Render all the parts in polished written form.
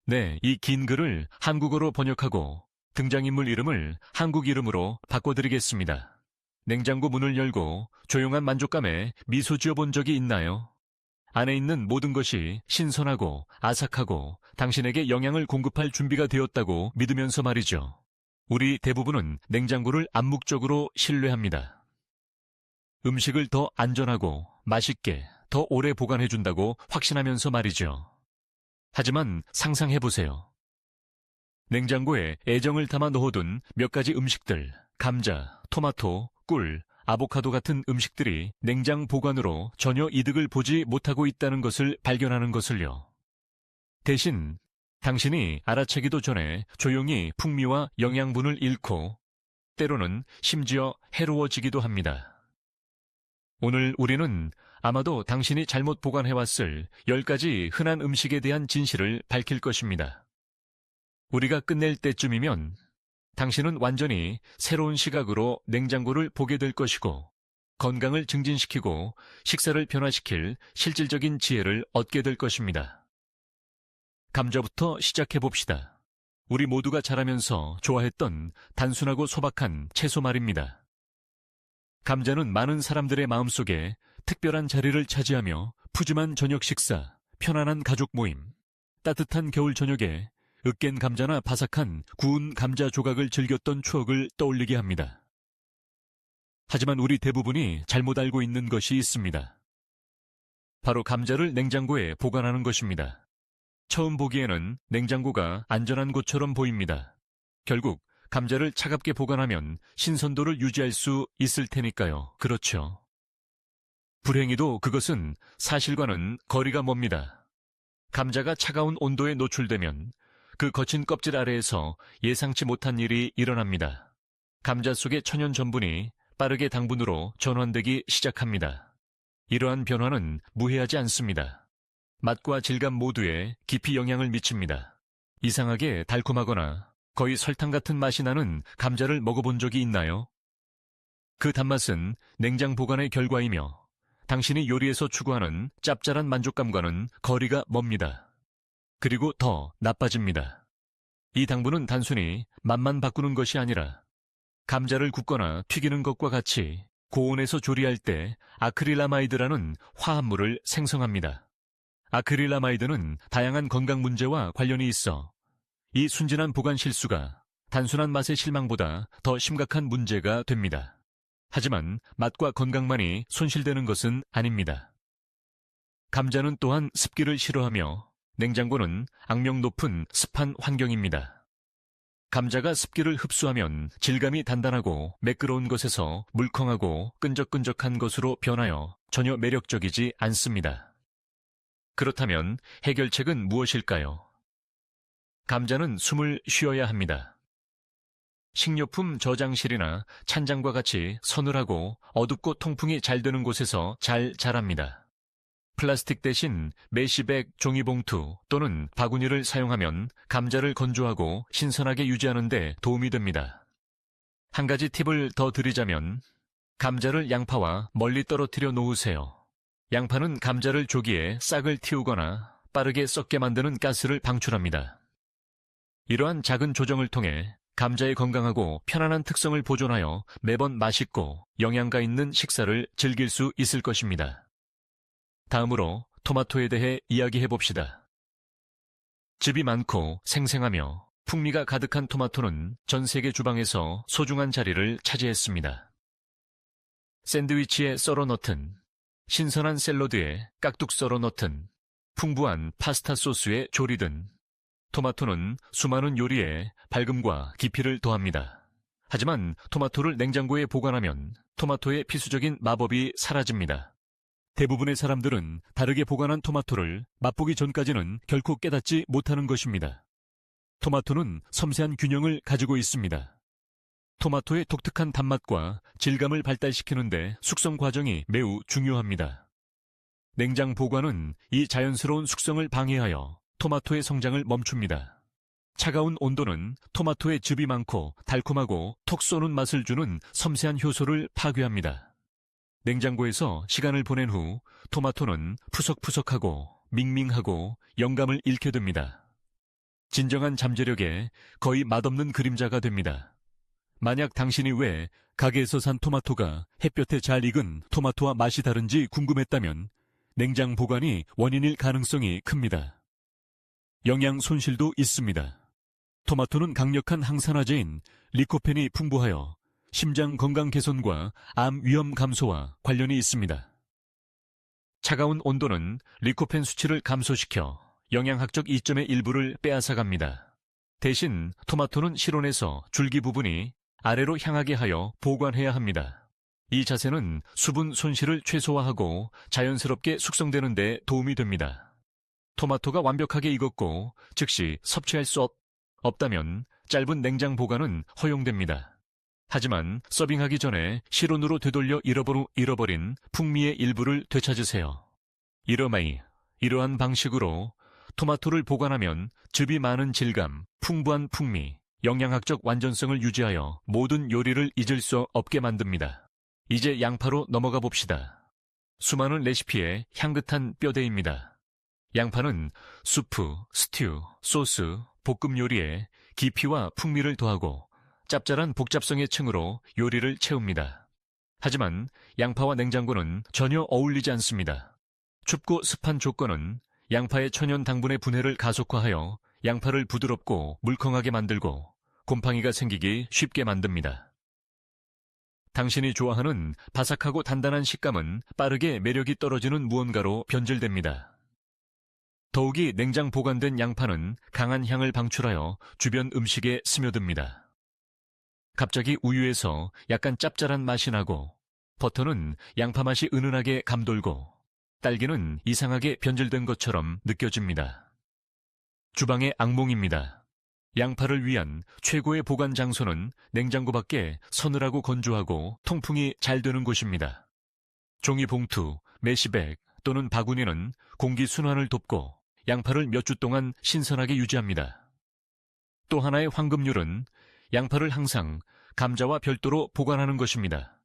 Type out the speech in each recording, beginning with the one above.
네, 이 긴 글을 한국어로 번역하고 등장인물 이름을 한국 이름으로 바꿔드리겠습니다. 냉장고 문을 열고 조용한 만족감에 미소 지어본 적이 있나요? 안에 있는 모든 것이 신선하고 아삭하고 당신에게 영양을 공급할 준비가 되었다고 믿으면서 말이죠. 우리 대부분은 냉장고를 암묵적으로 신뢰합니다. 음식을 더 안전하고 맛있게 더 오래 보관해준다고 확신하면서 말이죠. 하지만 상상해보세요. 냉장고에 애정을 담아 넣어둔 몇 가지 음식들, 감자, 토마토, 꿀, 아보카도 같은 음식들이 냉장 보관으로 전혀 이득을 보지 못하고 있다는 것을 발견하는 것을요. 대신 당신이 알아채기도 전에 조용히 풍미와 영양분을 잃고 때로는 심지어 해로워지기도 합니다. 오늘 우리는 아마도 당신이 잘못 보관해왔을 10가지 흔한 음식에 대한 진실을 밝힐 것입니다. 우리가 끝낼 때쯤이면 당신은 완전히 새로운 시각으로 냉장고를 보게 될 것이고 건강을 증진시키고 식사를 변화시킬 실질적인 지혜를 얻게 될 것입니다. 감자부터 시작해 봅시다. 우리 모두가 자라면서 좋아했던 단순하고 소박한 채소 말입니다. 감자는 많은 사람들의 마음속에 특별한 자리를 차지하며 푸짐한 저녁 식사, 편안한 가족 모임, 따뜻한 겨울 저녁에 으깬 감자나 바삭한 구운 감자 조각을 즐겼던 추억을 떠올리게 합니다. 하지만 우리 대부분이 잘못 알고 있는 것이 있습니다. 바로 감자를 냉장고에 보관하는 것입니다. 처음 보기에는 냉장고가 안전한 곳처럼 보입니다. 결국 감자를 차갑게 보관하면 신선도를 유지할 수 있을 테니까요. 그렇죠. 불행히도 그것은 사실과는 거리가 멉니다. 감자가 차가운 온도에 노출되면 그 거친 껍질 아래에서 예상치 못한 일이 일어납니다. 감자 속의 천연 전분이 빠르게 당분으로 전환되기 시작합니다. 이러한 변화는 무해하지 않습니다. 맛과 질감 모두에 깊이 영향을 미칩니다. 이상하게 달콤하거나 거의 설탕 같은 맛이 나는 감자를 먹어본 적이 있나요? 그 단맛은 냉장 보관의 결과이며 당신이 요리에서 추구하는 짭짤한 만족감과는 거리가 멉니다. 그리고 더 나빠집니다. 이 당분은 단순히 맛만 바꾸는 것이 아니라 감자를 굽거나 튀기는 것과 같이 고온에서 조리할 때 아크릴라마이드라는 화합물을 생성합니다. 아크릴라마이드는 다양한 건강 문제와 관련이 있어 이 순진한 보관 실수가 단순한 맛의 실망보다 더 심각한 문제가 됩니다. 하지만 맛과 건강만이 손실되는 것은 아닙니다. 감자는 또한 습기를 싫어하며 냉장고는 악명 높은 습한 환경입니다. 감자가 습기를 흡수하면 질감이 단단하고 매끄러운 것에서 물컹하고 끈적끈적한 것으로 변하여 전혀 매력적이지 않습니다. 그렇다면 해결책은 무엇일까요? 감자는 숨을 쉬어야 합니다. 식료품 저장실이나 찬장과 같이 서늘하고 어둡고 통풍이 잘 되는 곳에서 잘 자랍니다. 플라스틱 대신 메쉬백 종이봉투 또는 바구니를 사용하면 감자를 건조하고 신선하게 유지하는 데 도움이 됩니다. 한 가지 팁을 더 드리자면 감자를 양파와 멀리 떨어뜨려 놓으세요. 양파는 감자를 조기에 싹을 틔우거나 빠르게 썩게 만드는 가스를 방출합니다. 이러한 작은 조정을 통해 감자의 건강하고 편안한 특성을 보존하여 매번 맛있고 영양가 있는 식사를 즐길 수 있을 것입니다. 다음으로 토마토에 대해 이야기해 봅시다. 즙이 많고 생생하며 풍미가 가득한 토마토는 전 세계 주방에서 소중한 자리를 차지했습니다. 샌드위치에 썰어 넣든, 신선한 샐러드에 깍둑 썰어 넣든, 풍부한 파스타 소스에 조리든, 토마토는 수많은 요리에 밝음과 깊이를 더합니다. 하지만 토마토를 냉장고에 보관하면 토마토의 필수적인 마법이 사라집니다. 대부분의 사람들은 다르게 보관한 토마토를 맛보기 전까지는 결코 깨닫지 못하는 것입니다. 토마토는 섬세한 균형을 가지고 있습니다. 토마토의 독특한 단맛과 질감을 발달시키는데 숙성 과정이 매우 중요합니다. 냉장 보관은 이 자연스러운 숙성을 방해하여 토마토의 성장을 멈춥니다. 차가운 온도는 토마토의 즙이 많고 달콤하고 톡 쏘는 맛을 주는 섬세한 효소를 파괴합니다. 냉장고에서 시간을 보낸 후 토마토는 푸석푸석하고 밍밍하고 영감을 잃게 됩니다. 진정한 잠재력에 거의 맛없는 그림자가 됩니다. 만약 당신이 왜 가게에서 산 토마토가 햇볕에 잘 익은 토마토와 맛이 다른지 궁금했다면 냉장 보관이 원인일 가능성이 큽니다. 영양 손실도 있습니다. 토마토는 강력한 항산화제인 리코펜이 풍부하여 심장 건강 개선과 암 위험 감소와 관련이 있습니다. 차가운 온도는 리코펜 수치를 감소시켜 영양학적 이점의 일부를 빼앗아갑니다. 대신 토마토는 실온에서 줄기 부분이 아래로 향하게 하여 보관해야 합니다. 이 자세는 수분 손실을 최소화하고 자연스럽게 숙성되는 데 도움이 됩니다. 토마토가 완벽하게 익었고 즉시 섭취할 수 없다면 짧은 냉장 보관은 허용됩니다. 하지만 서빙하기 전에 실온으로 되돌려 잃어버린 풍미의 일부를 되찾으세요. 이러한 방식으로 토마토를 보관하면 즙이 많은 질감, 풍부한 풍미, 영양학적 완전성을 유지하여 모든 요리를 잊을 수 없게 만듭니다. 이제 양파로 넘어가 봅시다. 수많은 레시피에 향긋한 뼈대입니다. 양파는 수프, 스튜, 소스, 볶음 요리에 깊이와 풍미를 더하고 짭짤한 복잡성의 층으로 요리를 채웁니다. 하지만 양파와 냉장고는 전혀 어울리지 않습니다. 춥고 습한 조건은 양파의 천연 당분의 분해를 가속화하여 양파를 부드럽고 물컹하게 만들고 곰팡이가 생기기 쉽게 만듭니다. 당신이 좋아하는 바삭하고 단단한 식감은 빠르게 매력이 떨어지는 무언가로 변질됩니다. 더욱이 냉장 보관된 양파는 강한 향을 방출하여 주변 음식에 스며듭니다. 갑자기 우유에서 약간 짭짤한 맛이 나고 버터는 양파 맛이 은은하게 감돌고 딸기는 이상하게 변질된 것처럼 느껴집니다. 주방의 악몽입니다. 양파를 위한 최고의 보관 장소는 냉장고 밖에 서늘하고 건조하고 통풍이 잘 되는 곳입니다. 종이봉투, 메시백 또는 바구니는 공기 순환을 돕고 양파를 몇 주 동안 신선하게 유지합니다. 또 하나의 황금률은 양파를 항상 감자와 별도로 보관하는 것입니다.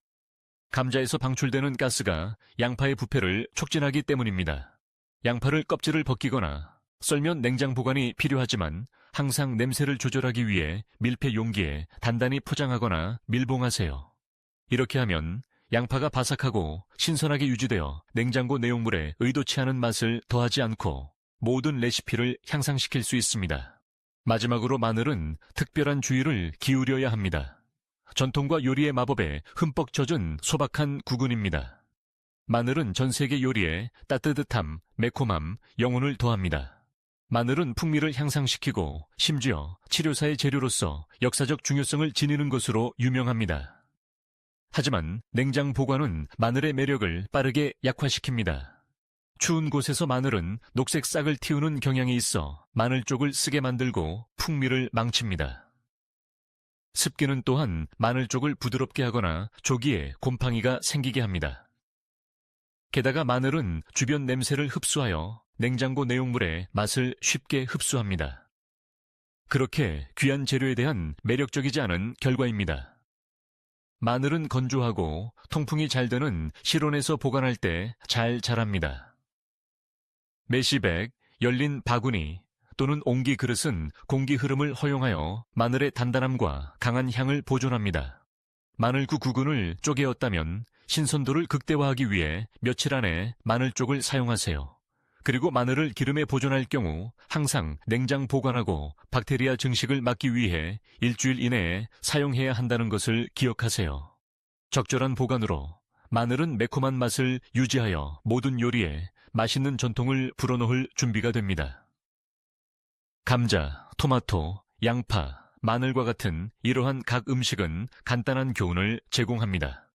감자에서 방출되는 가스가 양파의 부패를 촉진하기 때문입니다. 양파를 껍질을 벗기거나 썰면 냉장 보관이 필요하지만 항상 냄새를 조절하기 위해 밀폐 용기에 단단히 포장하거나 밀봉하세요. 이렇게 하면 양파가 바삭하고 신선하게 유지되어 냉장고 내용물에 의도치 않은 맛을 더하지 않고 모든 레시피를 향상시킬 수 있습니다. 마지막으로 마늘은 특별한 주의를 기울여야 합니다. 전통과 요리의 마법에 흠뻑 젖은 소박한 구근입니다. 마늘은 전 세계 요리에 따뜻함, 매콤함, 영혼을 더합니다. 마늘은 풍미를 향상시키고 심지어 치료사의 재료로서 역사적 중요성을 지니는 것으로 유명합니다. 하지만 냉장 보관은 마늘의 매력을 빠르게 약화시킵니다. 추운 곳에서 마늘은 녹색 싹을 틔우는 경향이 있어 마늘 쪽을 쓰게 만들고 풍미를 망칩니다. 습기는 또한 마늘 쪽을 부드럽게 하거나 조기에 곰팡이가 생기게 합니다. 게다가 마늘은 주변 냄새를 흡수하여 냉장고 내용물의 맛을 쉽게 흡수합니다. 그렇게 귀한 재료에 대한 매력적이지 않은 결과입니다. 마늘은 건조하고 통풍이 잘 되는 실온에서 보관할 때 잘 자랍니다. 메시백, 열린 바구니 또는 옹기 그릇은 공기 흐름을 허용하여 마늘의 단단함과 강한 향을 보존합니다. 마늘구 구근을 쪼개었다면 신선도를 극대화하기 위해 며칠 안에 마늘 쪽을 사용하세요. 그리고 마늘을 기름에 보존할 경우 항상 냉장 보관하고 박테리아 증식을 막기 위해 일주일 이내에 사용해야 한다는 것을 기억하세요. 적절한 보관으로 마늘은 매콤한 맛을 유지하여 모든 요리에 맛있는 전통을 불어넣을 준비가 됩니다. 감자, 토마토, 양파, 마늘과 같은 이러한 각 음식은 간단한 교훈을 제공합니다.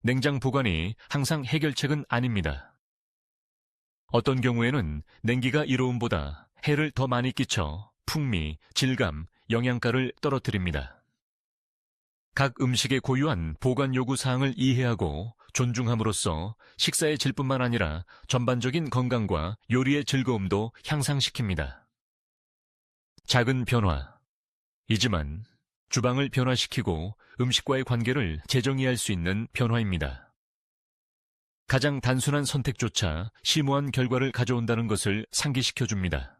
냉장 보관이 항상 해결책은 아닙니다. 어떤 경우에는 냉기가 이로움보다 해를 더 많이 끼쳐 풍미, 질감, 영양가를 떨어뜨립니다. 각 음식의 고유한 보관 요구 사항을 이해하고 존중함으로써 식사의 질뿐만 아니라 전반적인 건강과 요리의 즐거움도 향상시킵니다. 작은 변화이지만 주방을 변화시키고 음식과의 관계를 재정의할 수 있는 변화입니다. 가장 단순한 선택조차 심오한 결과를 가져온다는 것을 상기시켜줍니다.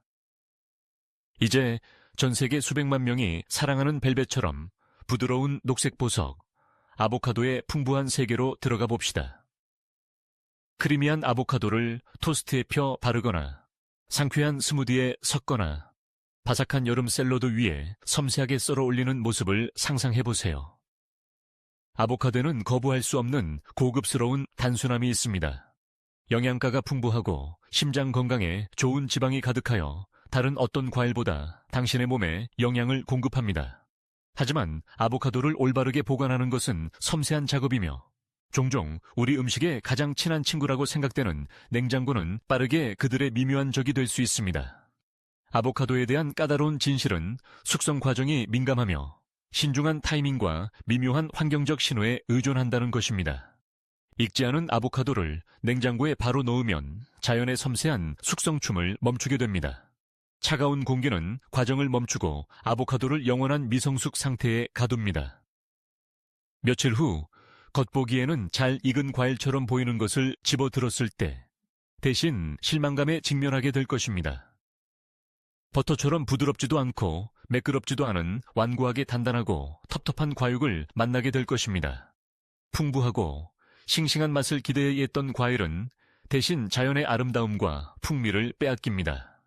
이제 전 세계 수백만 명이 사랑하는 벨벳처럼 부드러운 녹색 보석, 아보카도의 풍부한 세계로 들어가 봅시다. 크리미한 아보카도를 토스트에 펴 바르거나 상쾌한 스무디에 섞거나 바삭한 여름 샐러드 위에 섬세하게 썰어 올리는 모습을 상상해 보세요. 아보카도는 거부할 수 없는 고급스러운 단순함이 있습니다. 영양가가 풍부하고 심장 건강에 좋은 지방이 가득하여 다른 어떤 과일보다 당신의 몸에 영양을 공급합니다. 하지만 아보카도를 올바르게 보관하는 것은 섬세한 작업이며 종종 우리 음식에 가장 친한 친구라고 생각되는 냉장고는 빠르게 그들의 미묘한 적이 될 수 있습니다. 아보카도에 대한 까다로운 진실은 숙성 과정이 민감하며 신중한 타이밍과 미묘한 환경적 신호에 의존한다는 것입니다. 익지 않은 아보카도를 냉장고에 바로 넣으면 자연의 섬세한 숙성춤을 멈추게 됩니다. 차가운 공기는 과정을 멈추고 아보카도를 영원한 미성숙 상태에 가둡니다. 며칠 후 겉보기에는 잘 익은 과일처럼 보이는 것을 집어들었을 때 대신 실망감에 직면하게 될 것입니다. 버터처럼 부드럽지도 않고 매끄럽지도 않은 완고하게 단단하고 텁텁한 과육을 만나게 될 것입니다. 풍부하고 싱싱한 맛을 기대했던 과일은 대신 자연의 아름다움과 풍미를 빼앗깁니다.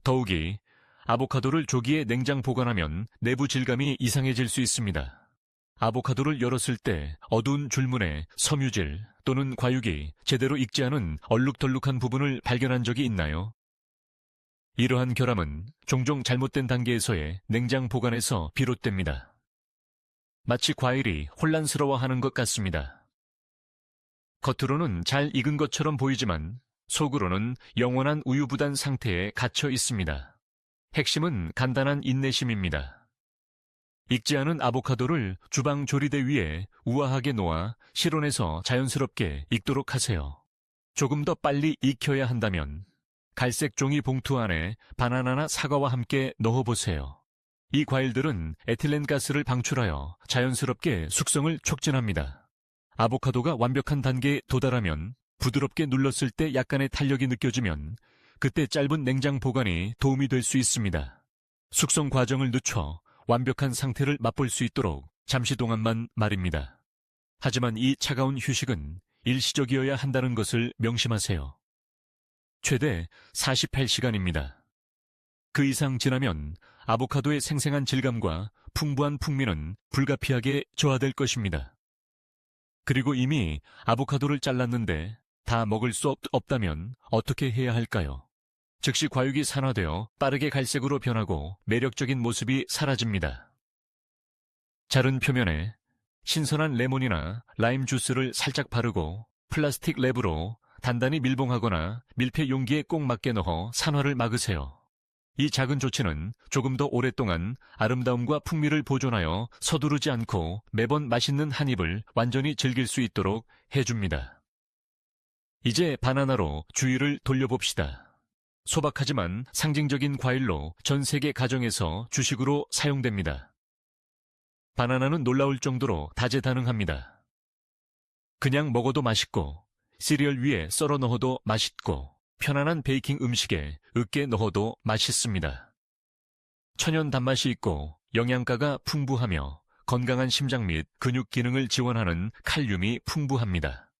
더욱이 아보카도를 조기에 냉장 보관하면 내부 질감이 이상해질 수 있습니다. 아보카도를 열었을 때 어두운 줄무늬, 섬유질 또는 과육이 제대로 익지 않은 얼룩덜룩한 부분을 발견한 적이 있나요? 이러한 결함은 종종 잘못된 단계에서의 냉장 보관에서 비롯됩니다. 마치 과일이 혼란스러워하는 것 같습니다. 겉으로는 잘 익은 것처럼 보이지만 속으로는 영원한 우유부단 상태에 갇혀 있습니다. 핵심은 간단한 인내심입니다. 익지 않은 아보카도를 주방 조리대 위에 우아하게 놓아 실온에서 자연스럽게 익도록 하세요. 조금 더 빨리 익혀야 한다면 갈색 종이 봉투 안에 바나나나 사과와 함께 넣어보세요. 이 과일들은 에틸렌가스를 방출하여 자연스럽게 숙성을 촉진합니다. 아보카도가 완벽한 단계에 도달하면 부드럽게 눌렀을 때 약간의 탄력이 느껴지면 그때 짧은 냉장 보관이 도움이 될 수 있습니다. 숙성 과정을 늦춰 완벽한 상태를 맛볼 수 있도록 잠시 동안만 말입니다. 하지만 이 차가운 휴식은 일시적이어야 한다는 것을 명심하세요. 최대 48시간입니다. 그 이상 지나면 아보카도의 생생한 질감과 풍부한 풍미는 불가피하게 저하될 것입니다. 그리고 이미 아보카도를 잘랐는데 다 먹을 수 없다면 어떻게 해야 할까요? 즉시 과육이 산화되어 빠르게 갈색으로 변하고 매력적인 모습이 사라집니다. 자른 표면에 신선한 레몬이나 라임 주스를 살짝 바르고 플라스틱 랩으로 단단히 밀봉하거나 밀폐 용기에 꼭 맞게 넣어 산화를 막으세요. 이 작은 조치는 조금 더 오랫동안 아름다움과 풍미를 보존하여 서두르지 않고 매번 맛있는 한 입을 완전히 즐길 수 있도록 해줍니다. 이제 바나나로 주의를 돌려봅시다. 소박하지만 상징적인 과일로 전 세계 가정에서 주식으로 사용됩니다. 바나나는 놀라울 정도로 다재다능합니다. 그냥 먹어도 맛있고 시리얼 위에 썰어 넣어도 맛있고 편안한 베이킹 음식에 으깨 넣어도 맛있습니다. 천연 단맛이 있고 영양가가 풍부하며 건강한 심장 및 근육 기능을 지원하는 칼륨이 풍부합니다.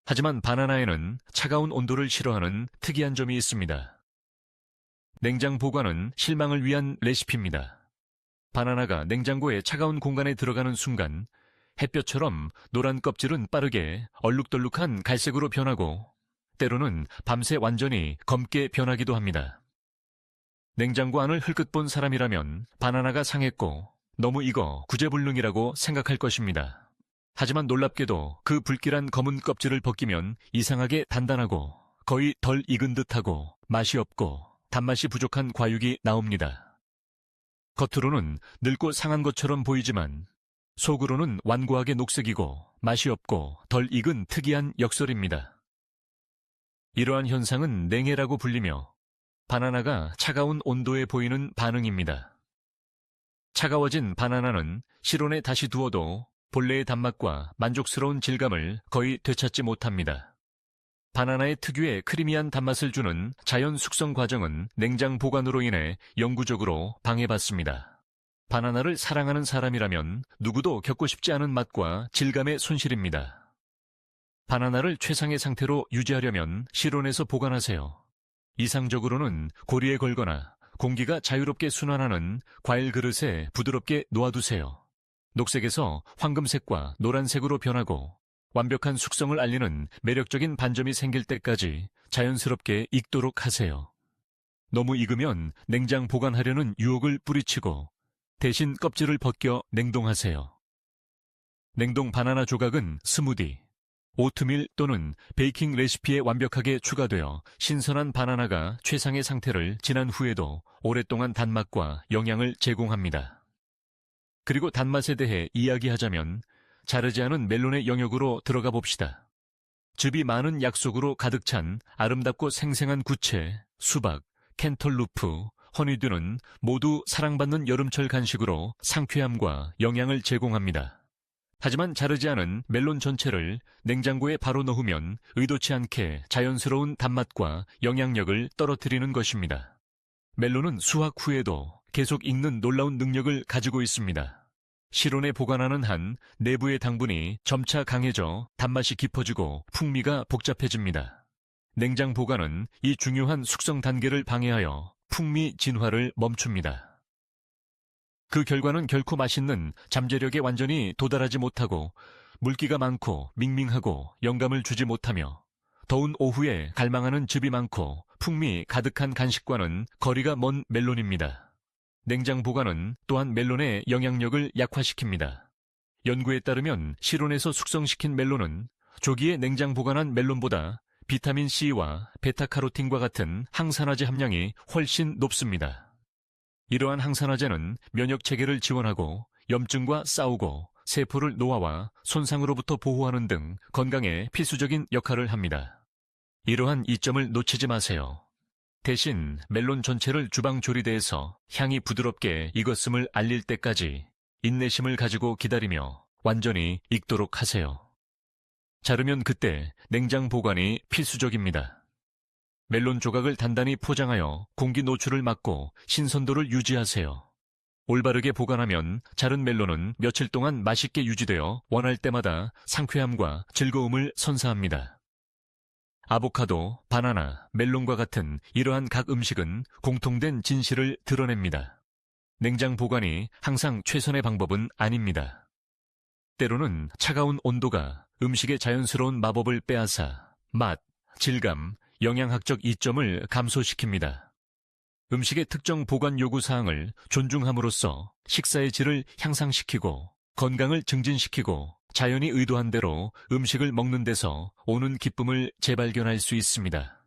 하지만 바나나에는 차가운 온도를 싫어하는 특이한 점이 있습니다. 냉장 보관은 실망을 위한 레시피입니다. 바나나가 냉장고의 차가운 공간에 들어가는 순간 햇볕처럼 노란 껍질은 빠르게 얼룩덜룩한 갈색으로 변하고 때로는 밤새 완전히 검게 변하기도 합니다. 냉장고 안을 흘끗 본 사람이라면 바나나가 상했고 너무 익어 구제불능이라고 생각할 것입니다. 하지만 놀랍게도 그 불길한 검은 껍질을 벗기면 이상하게 단단하고 거의 덜 익은 듯하고 맛이 없고 단맛이 부족한 과육이 나옵니다. 겉으로는 늙고 상한 것처럼 보이지만 속으로는 완고하게 녹색이고 맛이 없고 덜 익은 특이한 역설입니다. 이러한 현상은 냉해라고 불리며 바나나가 차가운 온도에 보이는 반응입니다. 차가워진 바나나는 실온에 다시 두어도 본래의 단맛과 만족스러운 질감을 거의 되찾지 못합니다. 바나나의 특유의 크리미한 단맛을 주는 자연 숙성 과정은 냉장 보관으로 인해 영구적으로 방해받습니다. 바나나를 사랑하는 사람이라면 누구도 겪고 싶지 않은 맛과 질감의 손실입니다. 바나나를 최상의 상태로 유지하려면 실온에서 보관하세요. 이상적으로는 고리에 걸거나 공기가 자유롭게 순환하는 과일 그릇에 부드럽게 놓아두세요. 녹색에서 황금색과 노란색으로 변하고 완벽한 숙성을 알리는 매력적인 반점이 생길 때까지 자연스럽게 익도록 하세요. 너무 익으면 냉장 보관하려는 유혹을 뿌리치고 대신 껍질을 벗겨 냉동하세요. 냉동 바나나 조각은 스무디, 오트밀 또는 베이킹 레시피에 완벽하게 추가되어 신선한 바나나가 최상의 상태를 지난 후에도 오랫동안 단맛과 영양을 제공합니다. 그리고 단맛에 대해 이야기하자면 자르지 않은 멜론의 영역으로 들어가 봅시다. 즙이 많은 약속으로 가득 찬 아름답고 생생한 구체, 수박, 캔털루프, 허니듀는 모두 사랑받는 여름철 간식으로 상쾌함과 영양을 제공합니다. 하지만 자르지 않은 멜론 전체를 냉장고에 바로 넣으면 의도치 않게 자연스러운 단맛과 영향력을 떨어뜨리는 것입니다. 멜론은 수확 후에도 계속 익는 놀라운 능력을 가지고 있습니다. 실온에 보관하는 한 내부의 당분이 점차 강해져 단맛이 깊어지고 풍미가 복잡해집니다. 냉장 보관은 이 중요한 숙성 단계를 방해하여 풍미 진화를 멈춥니다. 그 결과는 결코 맛있는 잠재력에 완전히 도달하지 못하고 물기가 많고 밍밍하고 영감을 주지 못하며 더운 오후에 갈망하는 즙이 많고 풍미 가득한 간식과는 거리가 먼 멜론입니다. 냉장 보관은 또한 멜론의 영향력을 약화시킵니다. 연구에 따르면 실온에서 숙성시킨 멜론은 조기에 냉장 보관한 멜론보다 비타민C와 베타카로틴과 같은 항산화제 함량이 훨씬 높습니다. 이러한 항산화제는 면역체계를 지원하고 염증과 싸우고 세포를 노화와 손상으로부터 보호하는 등 건강에 필수적인 역할을 합니다. 이러한 이점을 놓치지 마세요. 대신 멜론 전체를 주방 조리대에서 향이 부드럽게 익었음을 알릴 때까지 인내심을 가지고 기다리며 완전히 익도록 하세요. 자르면 그때 냉장 보관이 필수적입니다. 멜론 조각을 단단히 포장하여 공기 노출을 막고 신선도를 유지하세요. 올바르게 보관하면 자른 멜론은 며칠 동안 맛있게 유지되어 원할 때마다 상쾌함과 즐거움을 선사합니다. 아보카도, 바나나, 멜론과 같은 이러한 각 음식은 공통된 진실을 드러냅니다. 냉장 보관이 항상 최선의 방법은 아닙니다. 때로는 차가운 온도가 음식의 자연스러운 마법을 빼앗아 맛, 질감, 영양학적 이점을 감소시킵니다. 음식의 특정 보관 요구 사항을 존중함으로써 식사의 질을 향상시키고 건강을 증진시키고 자연이 의도한 대로 음식을 먹는 데서 오는 기쁨을 재발견할 수 있습니다.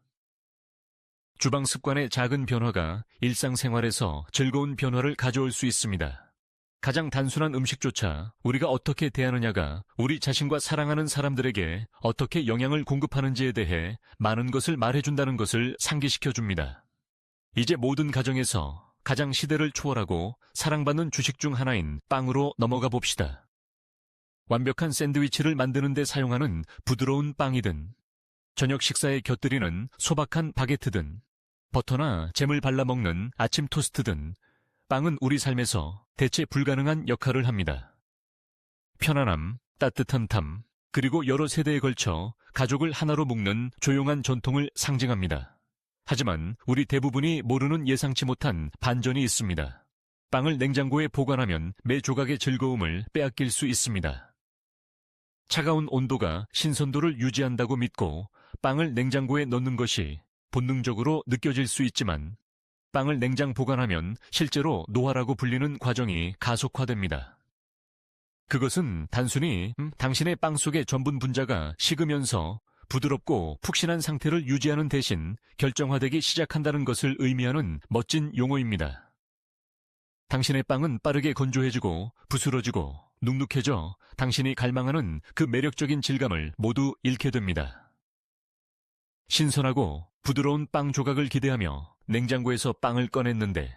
주방 습관의 작은 변화가 일상생활에서 즐거운 변화를 가져올 수 있습니다. 가장 단순한 음식조차 우리가 어떻게 대하느냐가 우리 자신과 사랑하는 사람들에게 어떻게 영향을 공급하는지에 대해 많은 것을 말해준다는 것을 상기시켜줍니다. 이제 모든 가정에서 가장 시대를 초월하고 사랑받는 주식 중 하나인 빵으로 넘어가 봅시다. 완벽한 샌드위치를 만드는 데 사용하는 부드러운 빵이든 저녁 식사에 곁들이는 소박한 바게트든 버터나 잼을 발라 먹는 아침 토스트든 빵은 우리 삶에서 대체 불가능한 역할을 합니다. 편안함, 따뜻한 탐, 그리고 여러 세대에 걸쳐 가족을 하나로 묶는 조용한 전통을 상징합니다. 하지만 우리 대부분이 모르는 예상치 못한 반전이 있습니다. 빵을 냉장고에 보관하면 매 조각의 즐거움을 빼앗길 수 있습니다. 차가운 온도가 신선도를 유지한다고 믿고 빵을 냉장고에 넣는 것이 본능적으로 느껴질 수 있지만 빵을 냉장 보관하면 실제로 노화라고 불리는 과정이 가속화됩니다. 그것은 단순히 당신의 빵 속의 전분 분자가 식으면서 부드럽고 푹신한 상태를 유지하는 대신 결정화되기 시작한다는 것을 의미하는 멋진 용어입니다. 당신의 빵은 빠르게 건조해지고 부스러지고 눅눅해져 당신이 갈망하는 그 매력적인 질감을 모두 잃게 됩니다. 신선하고 부드러운 빵 조각을 기대하며 냉장고에서 빵을 꺼냈는데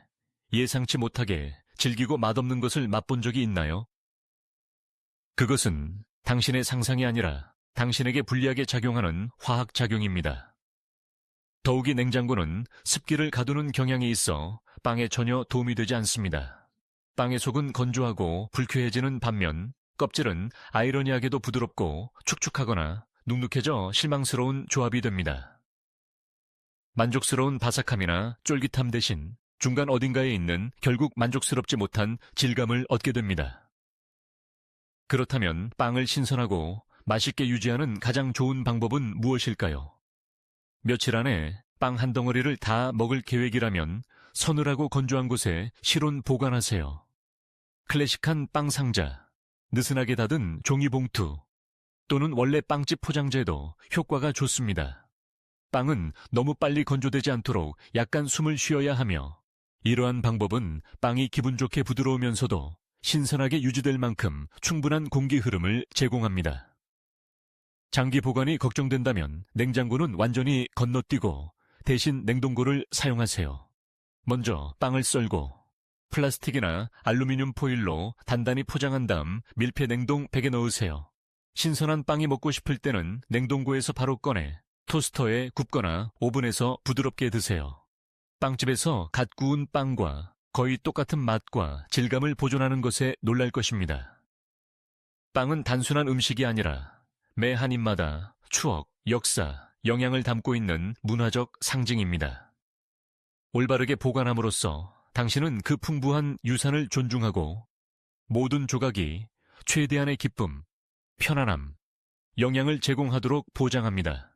예상치 못하게 질기고 맛없는 것을 맛본 적이 있나요? 그것은 당신의 상상이 아니라 당신에게 불리하게 작용하는 화학작용입니다. 더욱이 냉장고는 습기를 가두는 경향이 있어 빵에 전혀 도움이 되지 않습니다. 빵의 속은 건조하고 불쾌해지는 반면 껍질은 아이러니하게도 부드럽고 축축하거나 눅눅해져 실망스러운 조합이 됩니다. 만족스러운 바삭함이나 쫄깃함 대신 중간 어딘가에 있는 결국 만족스럽지 못한 질감을 얻게 됩니다. 그렇다면 빵을 신선하고 맛있게 유지하는 가장 좋은 방법은 무엇일까요? 며칠 안에 빵 한 덩어리를 다 먹을 계획이라면 서늘하고 건조한 곳에 실온 보관하세요. 클래식한 빵 상자, 느슨하게 닫은 종이봉투, 또는 원래 빵집 포장재도 효과가 좋습니다. 빵은 너무 빨리 건조되지 않도록 약간 숨을 쉬어야 하며, 이러한 방법은 빵이 기분 좋게 부드러우면서도 신선하게 유지될 만큼 충분한 공기 흐름을 제공합니다. 장기 보관이 걱정된다면 냉장고는 완전히 건너뛰고 대신 냉동고를 사용하세요. 먼저 빵을 썰고 플라스틱이나 알루미늄 포일로 단단히 포장한 다음 밀폐 냉동백에 넣으세요. 신선한 빵이 먹고 싶을 때는 냉동고에서 바로 꺼내 토스터에 굽거나 오븐에서 부드럽게 드세요. 빵집에서 갓 구운 빵과 거의 똑같은 맛과 질감을 보존하는 것에 놀랄 것입니다. 빵은 단순한 음식이 아니라 매 한 입마다 추억, 역사, 영양을 담고 있는 문화적 상징입니다. 올바르게 보관함으로써 당신은 그 풍부한 유산을 존중하고 모든 조각이 최대한의 기쁨, 편안함, 영양을 제공하도록 보장합니다.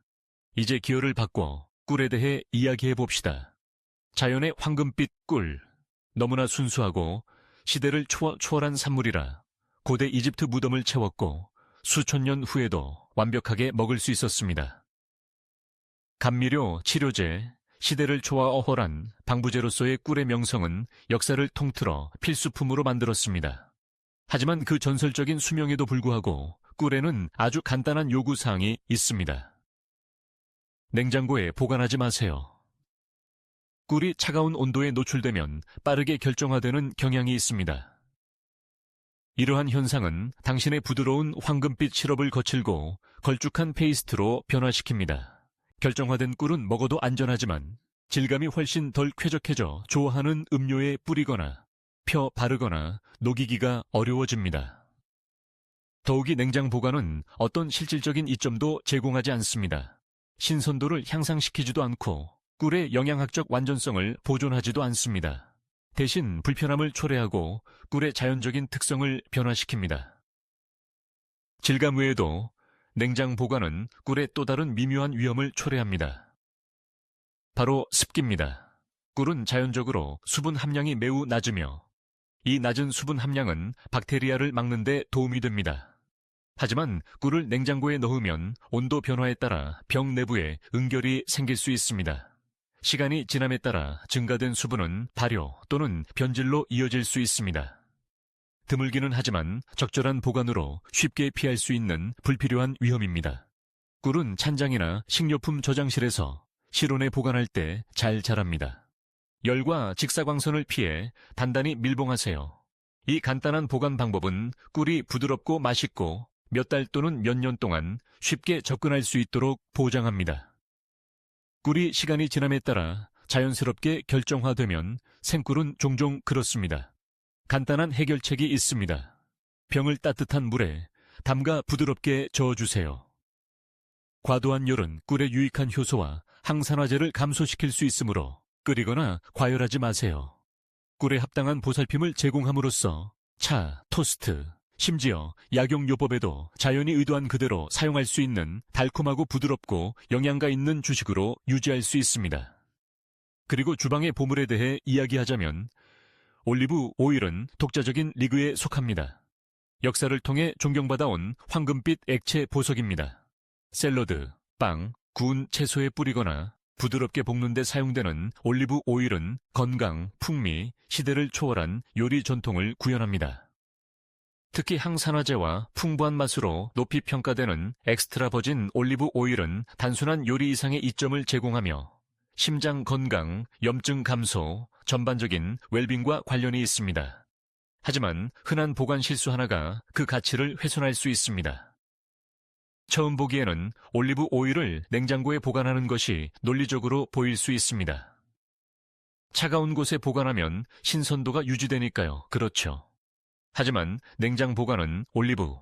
이제 기호를 바꿔 꿀에 대해 이야기해 봅시다. 자연의 황금빛 꿀, 너무나 순수하고 시대를 초월한 산물이라 고대 이집트 무덤을 채웠고 수천 년 후에도 완벽하게 먹을 수 있었습니다. 감미료, 치료제, 시대를 초월한 방부제로서의 꿀의 명성은 역사를 통틀어 필수품으로 만들었습니다. 하지만 그 전설적인 수명에도 불구하고 꿀에는 아주 간단한 요구사항이 있습니다. 냉장고에 보관하지 마세요. 꿀이 차가운 온도에 노출되면 빠르게 결정화되는 경향이 있습니다. 이러한 현상은 당신의 부드러운 황금빛 시럽을 거칠고 걸쭉한 페이스트로 변화시킵니다. 결정화된 꿀은 먹어도 안전하지만 질감이 훨씬 덜 쾌적해져 좋아하는 음료에 뿌리거나 펴 바르거나 녹이기가 어려워집니다. 더욱이 냉장 보관은 어떤 실질적인 이점도 제공하지 않습니다. 신선도를 향상시키지도 않고 꿀의 영양학적 완전성을 보존하지도 않습니다. 대신 불편함을 초래하고 꿀의 자연적인 특성을 변화시킵니다. 질감 외에도 냉장 보관은 꿀의 또 다른 미묘한 위험을 초래합니다. 바로 습기입니다. 꿀은 자연적으로 수분 함량이 매우 낮으며 이 낮은 수분 함량은 박테리아를 막는 데 도움이 됩니다. 하지만 꿀을 냉장고에 넣으면 온도 변화에 따라 병 내부에 응결이 생길 수 있습니다. 시간이 지남에 따라 증가된 수분은 발효 또는 변질로 이어질 수 있습니다. 드물기는 하지만 적절한 보관으로 쉽게 피할 수 있는 불필요한 위험입니다. 꿀은 찬장이나 식료품 저장실에서 실온에 보관할 때 잘 자랍니다. 열과 직사광선을 피해 단단히 밀봉하세요. 이 간단한 보관 방법은 꿀이 부드럽고 맛있고 몇 달 또는 몇 년 동안 쉽게 접근할 수 있도록 보장합니다. 꿀이 시간이 지남에 따라 자연스럽게 결정화되면 생꿀은 종종 그렇습니다. 간단한 해결책이 있습니다. 병을 따뜻한 물에 담가 부드럽게 저어주세요. 과도한 열은 꿀의 유익한 효소와 항산화제를 감소시킬 수 있으므로 끓이거나 과열하지 마세요. 꿀에 합당한 보살핌을 제공함으로써 차, 토스트, 심지어 약용요법에도 자연이 의도한 그대로 사용할 수 있는 달콤하고 부드럽고 영양가 있는 주식으로 유지할 수 있습니다. 그리고 주방의 보물에 대해 이야기하자면 올리브 오일은 독자적인 리그에 속합니다. 역사를 통해 존경받아온 황금빛 액체 보석입니다. 샐러드, 빵, 구운 채소에 뿌리거나 부드럽게 볶는 데 사용되는 올리브 오일은 건강, 풍미, 시대를 초월한 요리 전통을 구현합니다. 특히 항산화제와 풍부한 맛으로 높이 평가되는 엑스트라 버진 올리브 오일은 단순한 요리 이상의 이점을 제공하며 심장 건강, 염증 감소, 전반적인 웰빙과 관련이 있습니다. 하지만 흔한 보관 실수 하나가 그 가치를 훼손할 수 있습니다. 처음 보기에는 올리브 오일을 냉장고에 보관하는 것이 논리적으로 보일 수 있습니다. 차가운 곳에 보관하면 신선도가 유지되니까요. 그렇죠. 하지만 냉장 보관은 올리브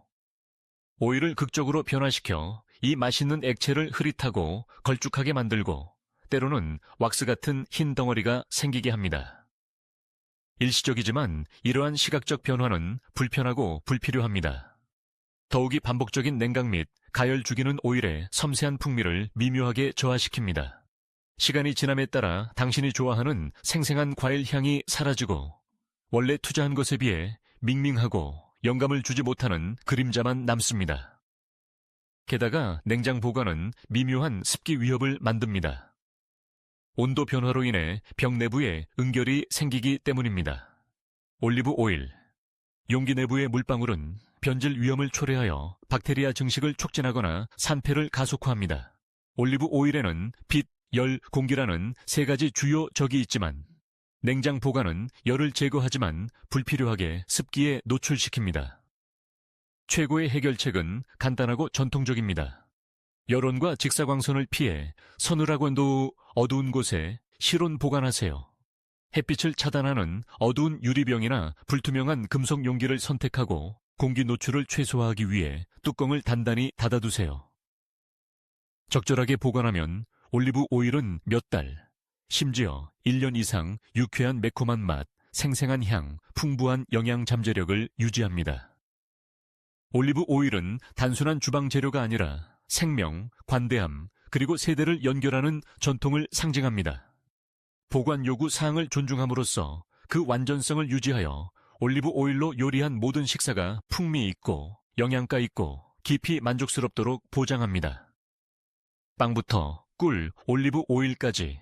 오일을 극적으로 변화시켜 이 맛있는 액체를 흐릿하고 걸쭉하게 만들고 때로는 왁스 같은 흰 덩어리가 생기게 합니다. 일시적이지만 이러한 시각적 변화는 불편하고 불필요합니다. 더욱이 반복적인 냉각 및 가열 죽이는 오일의 섬세한 풍미를 미묘하게 저하시킵니다. 시간이 지남에 따라 당신이 좋아하는 생생한 과일 향이 사라지고 원래 투자한 것에 비해 밍밍하고 영감을 주지 못하는 그림자만 남습니다. 게다가 냉장 보관은 미묘한 습기 위협을 만듭니다. 온도 변화로 인해 병 내부에 응결이 생기기 때문입니다. 올리브 오일, 용기 내부의 물방울은 변질 위험을 초래하여 박테리아 증식을 촉진하거나 산패를 가속화합니다. 올리브 오일에는 빛, 열, 공기라는 세 가지 주요 적이 있지만 냉장 보관은 열을 제거하지만 불필요하게 습기에 노출시킵니다. 최고의 해결책은 간단하고 전통적입니다. 열온과 직사광선을 피해 서늘하고 어두운 곳에 실온 보관하세요. 햇빛을 차단하는 어두운 유리병이나 불투명한 금속 용기를 선택하고 공기 노출을 최소화하기 위해 뚜껑을 단단히 닫아두세요. 적절하게 보관하면 올리브 오일은 몇 달, 심지어 1년 이상 유쾌한 매콤한 맛, 생생한 향, 풍부한 영양 잠재력을 유지합니다. 올리브 오일은 단순한 주방 재료가 아니라 생명, 관대함, 그리고 세대를 연결하는 전통을 상징합니다. 보관 요구 사항을 존중함으로써 그 완전성을 유지하여 올리브 오일로 요리한 모든 식사가 풍미 있고 영양가 있고 깊이 만족스럽도록 보장합니다. 빵부터 꿀, 올리브 오일까지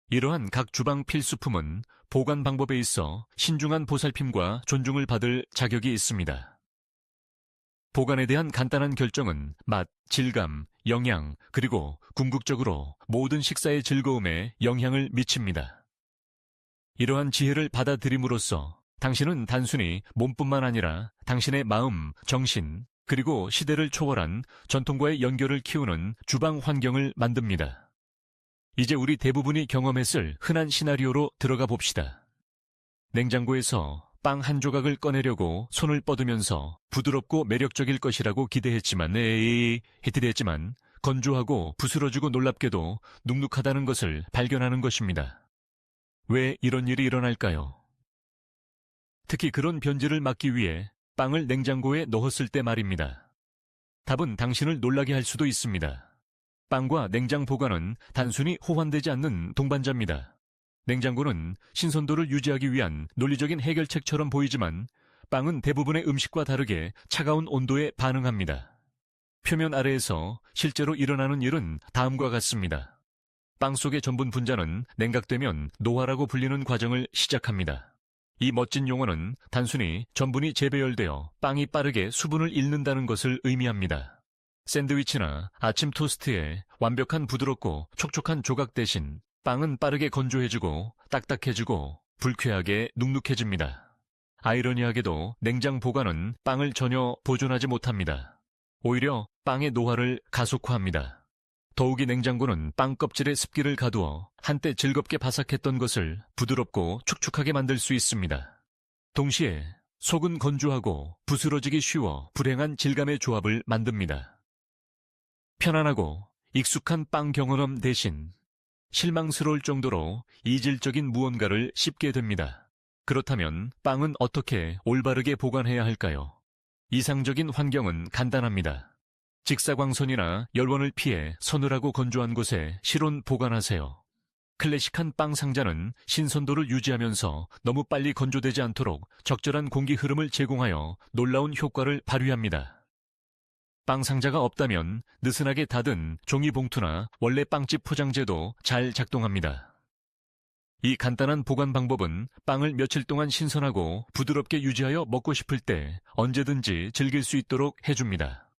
이러한 각 주방 필수품은 보관 방법에 있어 신중한 보살핌과 존중을 받을 자격이 있습니다. 보관에 대한 간단한 결정은 맛, 질감, 영양, 그리고 궁극적으로 모든 식사의 즐거움에 영향을 미칩니다. 이러한 지혜를 받아들임으로써 당신은 단순히 몸뿐만 아니라 당신의 마음, 정신, 그리고 시대를 초월한 전통과의 연결을 키우는 주방 환경을 만듭니다. 이제 우리 대부분이 경험했을 흔한 시나리오로 들어가 봅시다. 냉장고에서 빵 한 조각을 꺼내려고 손을 뻗으면서 부드럽고 매력적일 것이라고 기대했지만 건조하고 부스러지고 놀랍게도 눅눅하다는 것을 발견하는 것입니다. 왜 이런 일이 일어날까요? 특히 그런 변질을 막기 위해 빵을 냉장고에 넣었을 때 말입니다. 답은 당신을 놀라게 할 수도 있습니다. 빵과 냉장 보관은 단순히 호환되지 않는 동반자입니다. 냉장고는 신선도를 유지하기 위한 논리적인 해결책처럼 보이지만 빵은 대부분의 음식과 다르게 차가운 온도에 반응합니다. 표면 아래에서 실제로 일어나는 일은 다음과 같습니다. 빵 속의 전분 분자는 냉각되면 노화라고 불리는 과정을 시작합니다. 이 멋진 용어는 단순히 전분이 재배열되어 빵이 빠르게 수분을 잃는다는 것을 의미합니다. 샌드위치나 아침 토스트에 완벽한 부드럽고 촉촉한 조각 대신 빵은 빠르게 건조해지고 딱딱해지고 불쾌하게 눅눅해집니다. 아이러니하게도 냉장 보관은 빵을 전혀 보존하지 못합니다. 오히려 빵의 노화를 가속화합니다. 더욱이 냉장고는 빵 껍질에 습기를 가두어 한때 즐겁게 바삭했던 것을 부드럽고 축축하게 만들 수 있습니다. 동시에 속은 건조하고 부스러지기 쉬워 불행한 질감의 조합을 만듭니다. 편안하고 익숙한 빵 경험 대신 실망스러울 정도로 이질적인 무언가를 씹게 됩니다. 그렇다면 빵은 어떻게 올바르게 보관해야 할까요? 이상적인 환경은 간단합니다. 직사광선이나 열원을 피해 서늘하고 건조한 곳에 실온 보관하세요. 클래식한 빵 상자는 신선도를 유지하면서 너무 빨리 건조되지 않도록 적절한 공기 흐름을 제공하여 놀라운 효과를 발휘합니다. 빵 상자가 없다면 느슨하게 닫은 종이봉투나 원래 빵집 포장재도 잘 작동합니다. 이 간단한 보관 방법은 빵을 며칠 동안 신선하고 부드럽게 유지하여 먹고 싶을 때 언제든지 즐길 수 있도록 해줍니다.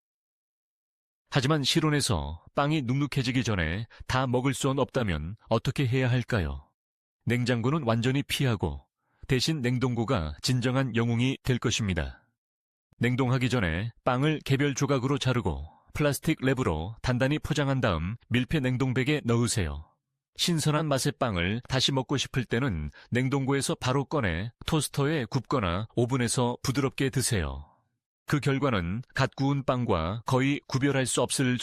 하지만 실온에서 빵이 눅눅해지기 전에 다 먹을 수는 없다면 어떻게 해야 할까요? 냉장고는 완전히 피하고 대신 냉동고가 진정한 영웅이 될 것입니다. 냉동하기 전에 빵을 개별 조각으로 자르고 플라스틱 랩으로 단단히 포장한 다음 밀폐 냉동백에 넣으세요. 신선한 맛의 빵을 다시 먹고 싶을 때는 냉동고에서 바로 꺼내 토스터에 굽거나 오븐에서 부드럽게 드세요. 그 결과는 갓 구운 빵과 거의 구별할 수 없을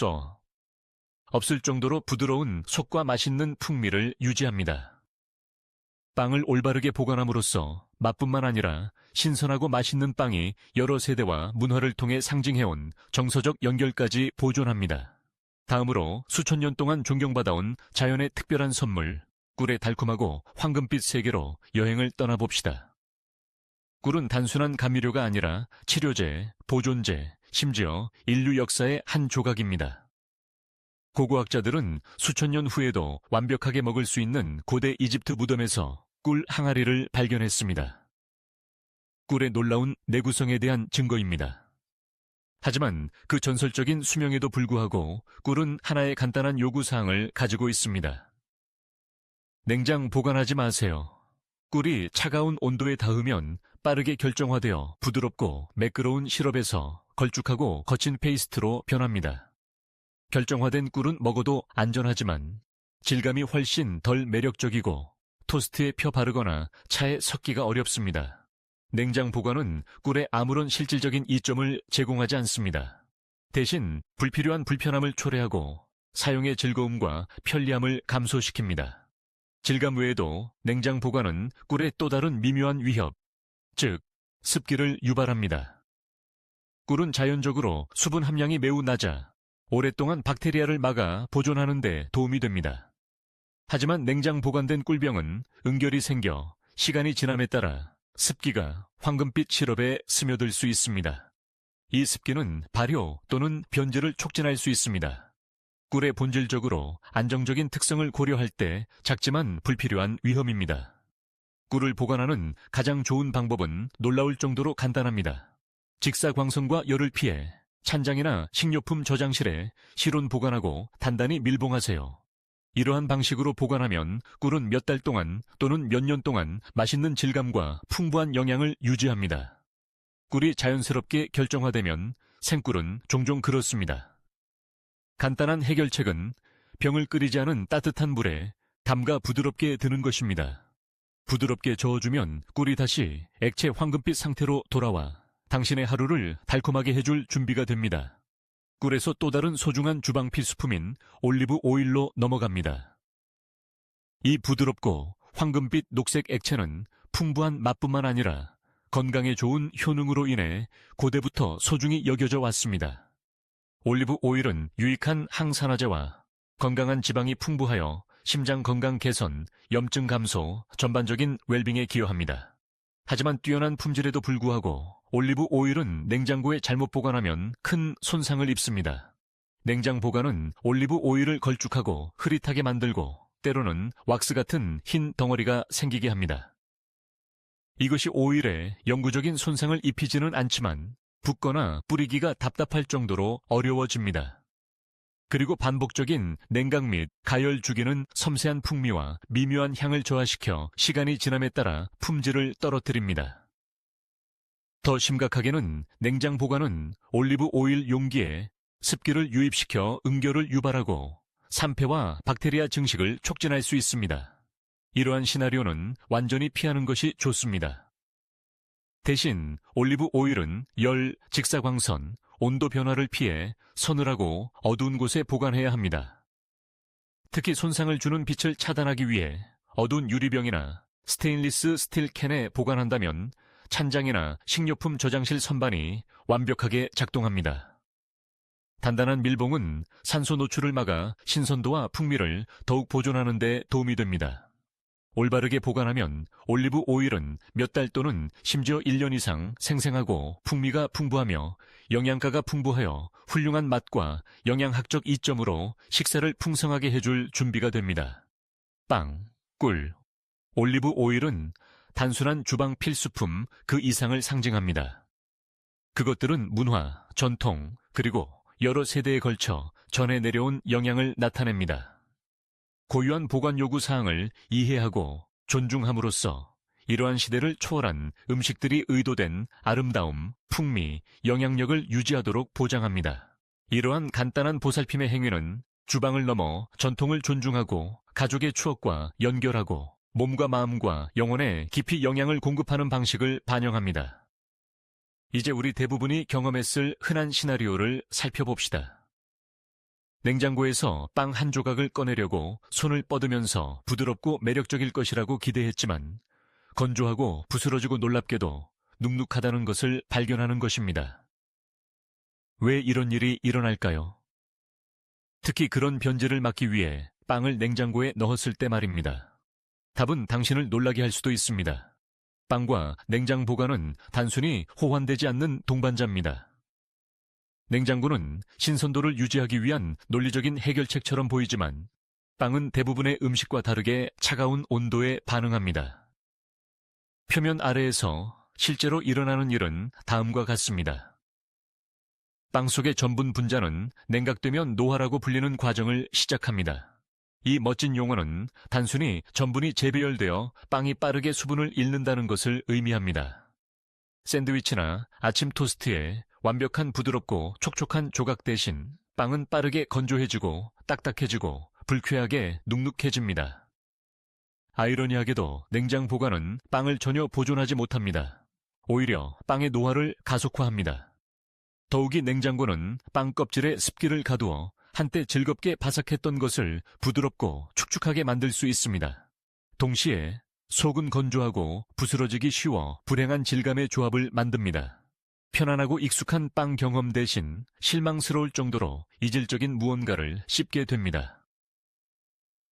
정도로 부드러운 속과 맛있는 풍미를 유지합니다. 빵을 올바르게 보관함으로써 맛뿐만 아니라 신선하고 맛있는 빵이 여러 세대와 문화를 통해 상징해온 정서적 연결까지 보존합니다. 다음으로 수천 년 동안 존경받아온 자연의 특별한 선물, 꿀의 달콤하고 황금빛 세계로 여행을 떠나봅시다. 꿀은 단순한 감미료가 아니라 치료제, 보존제, 심지어 인류 역사의 한 조각입니다. 고고학자들은 수천 년 후에도 완벽하게 먹을 수 있는 고대 이집트 무덤에서 꿀 항아리를 발견했습니다. 꿀의 놀라운 내구성에 대한 증거입니다. 하지만 그 전설적인 수명에도 불구하고 꿀은 하나의 간단한 요구사항을 가지고 있습니다. 냉장 보관하지 마세요. 꿀이 차가운 온도에 닿으면 빠르게 결정화되어 부드럽고 매끄러운 시럽에서 걸쭉하고 거친 페이스트로 변합니다. 결정화된 꿀은 먹어도 안전하지만 질감이 훨씬 덜 매력적이고 토스트에 펴 바르거나 차에 섞기가 어렵습니다. 냉장 보관은 꿀에 아무런 실질적인 이점을 제공하지 않습니다. 대신 불필요한 불편함을 초래하고 사용의 즐거움과 편리함을 감소시킵니다. 질감 외에도 냉장 보관은 꿀의 또 다른 미묘한 위협, 즉 습기를 유발합니다. 꿀은 자연적으로 수분 함량이 매우 낮아 오랫동안 박테리아를 막아 보존하는 데 도움이 됩니다. 하지만 냉장 보관된 꿀병은 응결이 생겨 시간이 지남에 따라 습기가 황금빛 시럽에 스며들 수 있습니다. 이 습기는 발효 또는 변질을 촉진할 수 있습니다. 꿀의 본질적으로 안정적인 특성을 고려할 때 작지만 불필요한 위험입니다. 꿀을 보관하는 가장 좋은 방법은 놀라울 정도로 간단합니다. 직사광선과 열을 피해 찬장이나 식료품 저장실에 실온 보관하고 단단히 밀봉하세요. 이러한 방식으로 보관하면 꿀은 몇 달 동안 또는 몇 년 동안 맛있는 질감과 풍부한 영양을 유지합니다. 꿀이 자연스럽게 결정화되면 생꿀은 종종 그렇습니다. 간단한 해결책은 병을 끓이지 않은 따뜻한 물에 담가 부드럽게 드는 것입니다. 부드럽게 저어주면 꿀이 다시 액체 황금빛 상태로 돌아와 당신의 하루를 달콤하게 해줄 준비가 됩니다. 꿀에서 또 다른 소중한 주방 필수품인 올리브 오일로 넘어갑니다. 이 부드럽고 황금빛 녹색 액체는 풍부한 맛뿐만 아니라 건강에 좋은 효능으로 인해 고대부터 소중히 여겨져 왔습니다. 올리브 오일은 유익한 항산화제와 건강한 지방이 풍부하여 심장 건강 개선, 염증 감소, 전반적인 웰빙에 기여합니다. 하지만 뛰어난 품질에도 불구하고 올리브 오일은 냉장고에 잘못 보관하면 큰 손상을 입습니다. 냉장 보관은 올리브 오일을 걸쭉하고 흐릿하게 만들고 때로는 왁스 같은 흰 덩어리가 생기게 합니다. 이것이 오일에 영구적인 손상을 입히지는 않지만 붓거나 뿌리기가 답답할 정도로 어려워집니다. 그리고 반복적인 냉각 및 가열 주기는 섬세한 풍미와 미묘한 향을 저하시켜 시간이 지남에 따라 품질을 떨어뜨립니다. 더 심각하게는 냉장 보관은 올리브 오일 용기에 습기를 유입시켜 응결을 유발하고 산패와 박테리아 증식을 촉진할 수 있습니다. 이러한 시나리오는 완전히 피하는 것이 좋습니다. 대신 올리브 오일은 열, 직사광선, 온도 변화를 피해 서늘하고 어두운 곳에 보관해야 합니다. 특히 손상을 주는 빛을 차단하기 위해 어두운 유리병이나 스테인리스 스틸 캔에 보관한다면 찬장이나 식료품 저장실 선반이 완벽하게 작동합니다. 단단한 밀봉은 산소 노출을 막아 신선도와 풍미를 더욱 보존하는 데 도움이 됩니다. 올바르게 보관하면 올리브 오일은 몇 달 또는 심지어 1년 이상 생생하고 풍미가 풍부하며 영양가가 풍부하여 훌륭한 맛과 영양학적 이점으로 식사를 풍성하게 해줄 준비가 됩니다. 빵, 꿀, 올리브 오일은 단순한 주방 필수품 그 이상을 상징합니다. 그것들은 문화, 전통, 그리고 여러 세대에 걸쳐 전해 내려온 영양을 나타냅니다. 고유한 보관 요구 사항을 이해하고 존중함으로써 이러한 시대를 초월한 음식들이 의도된 아름다움, 풍미, 영향력을 유지하도록 보장합니다. 이러한 간단한 보살핌의 행위는 주방을 넘어 전통을 존중하고 가족의 추억과 연결하고 몸과 마음과 영혼에 깊이 영향을 공급하는 방식을 반영합니다. 이제 우리 대부분이 경험했을 흔한 시나리오를 살펴봅시다. 냉장고에서 빵 한 조각을 꺼내려고 손을 뻗으면서 부드럽고 매력적일 것이라고 기대했지만 건조하고 부스러지고 놀랍게도 눅눅하다는 것을 발견하는 것입니다. 왜 이런 일이 일어날까요? 특히 그런 변질을 막기 위해 빵을 냉장고에 넣었을 때 말입니다. 답은 당신을 놀라게 할 수도 있습니다. 빵과 냉장 보관은 단순히 호환되지 않는 동반자입니다. 냉장고는 신선도를 유지하기 위한 논리적인 해결책처럼 보이지만 빵은 대부분의 음식과 다르게 차가운 온도에 반응합니다. 표면 아래에서 실제로 일어나는 일은 다음과 같습니다. 빵 속의 전분 분자는 냉각되면 노화라고 불리는 과정을 시작합니다. 이 멋진 용어는 단순히 전분이 재배열되어 빵이 빠르게 수분을 잃는다는 것을 의미합니다. 샌드위치나 아침 토스트에 완벽한 부드럽고 촉촉한 조각 대신 빵은 빠르게 건조해지고 딱딱해지고 불쾌하게 눅눅해집니다. 아이러니하게도 냉장 보관은 빵을 전혀 보존하지 못합니다. 오히려 빵의 노화를 가속화합니다. 더욱이 냉장고는 빵 껍질에 습기를 가두어 한때 즐겁게 바삭했던 것을 부드럽고 축축하게 만들 수 있습니다. 동시에 속은 건조하고 부스러지기 쉬워 불행한 질감의 조합을 만듭니다. 편안하고 익숙한 빵 경험 대신 실망스러울 정도로 이질적인 무언가를 씹게 됩니다.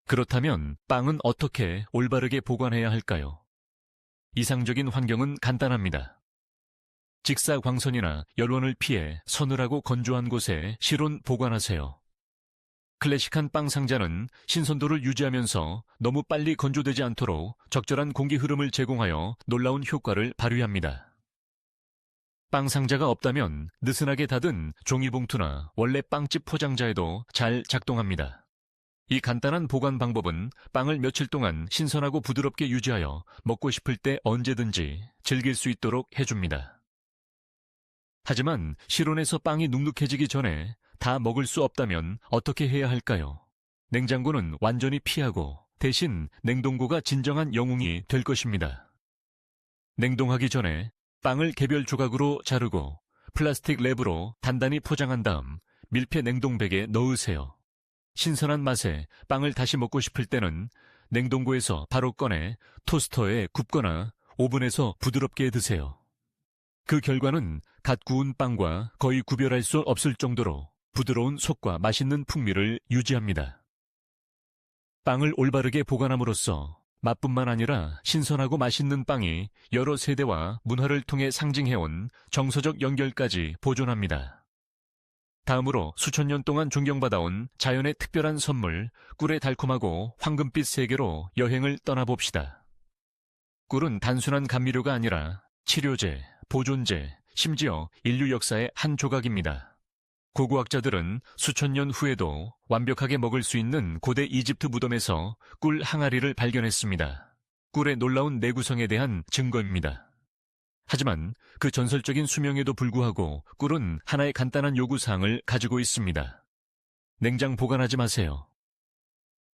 그렇다면 빵은 어떻게 올바르게 보관해야 할까요? 이상적인 환경은 간단합니다. 직사광선이나 열원을 피해 서늘하고 건조한 곳에 실온 보관하세요. 클래식한 빵 상자는 신선도를 유지하면서 너무 빨리 건조되지 않도록 적절한 공기 흐름을 제공하여 놀라운 효과를 발휘합니다. 빵 상자가 없다면 느슨하게 닫은 종이봉투나 원래 빵집 포장자에도 잘 작동합니다. 이 간단한 보관 방법은 빵을 며칠 동안 신선하고 부드럽게 유지하여 먹고 싶을 때 언제든지 즐길 수 있도록 해줍니다. 하지만 실온에서 빵이 눅눅해지기 전에 다 먹을 수 없다면 어떻게 해야 할까요? 냉장고는 완전히 피하고 대신 냉동고가 진정한 영웅이 될 것입니다. 냉동하기 전에 빵을 개별 조각으로 자르고 플라스틱 랩으로 단단히 포장한 다음 밀폐 냉동백에 넣으세요. 신선한 맛에 빵을 다시 먹고 싶을 때는 냉동고에서 바로 꺼내 토스터에 굽거나 오븐에서 부드럽게 드세요. 그 결과는 갓 구운 빵과 거의 구별할 수 없을 정도로 부드러운 속과 맛있는 풍미를 유지합니다. 빵을 올바르게 보관함으로써 맛뿐만 아니라 신선하고 맛있는 빵이 여러 세대와 문화를 통해 상징해온 정서적 연결까지 보존합니다. 다음으로 수천 년 동안 존경받아온 자연의 특별한 선물, 꿀의 달콤하고 황금빛 세계로 여행을 떠나봅시다. 꿀은 단순한 감미료가 아니라 치료제, 보존제, 심지어 인류 역사의 한 조각입니다. 고고학자들은 수천 년 후에도 완벽하게 먹을 수 있는 고대 이집트 무덤에서 꿀 항아리를 발견했습니다. 꿀의 놀라운 내구성에 대한 증거입니다. 하지만 그 전설적인 수명에도 불구하고 꿀은 하나의 간단한 요구사항을 가지고 있습니다. 냉장 보관하지 마세요.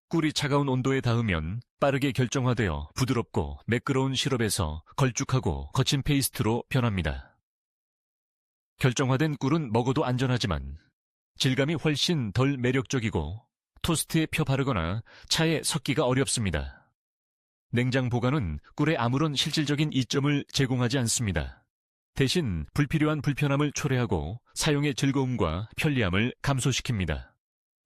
꿀이 차가운 온도에 닿으면 빠르게 결정화되어 부드럽고 매끄러운 시럽에서 걸쭉하고 거친 페이스트로 변합니다. 결정화된 꿀은 먹어도 안전하지만 질감이 훨씬 덜 매력적이고 토스트에 펴 바르거나 차에 섞기가 어렵습니다. 냉장 보관은 꿀에 아무런 실질적인 이점을 제공하지 않습니다. 대신 불필요한 불편함을 초래하고 사용의 즐거움과 편리함을 감소시킵니다.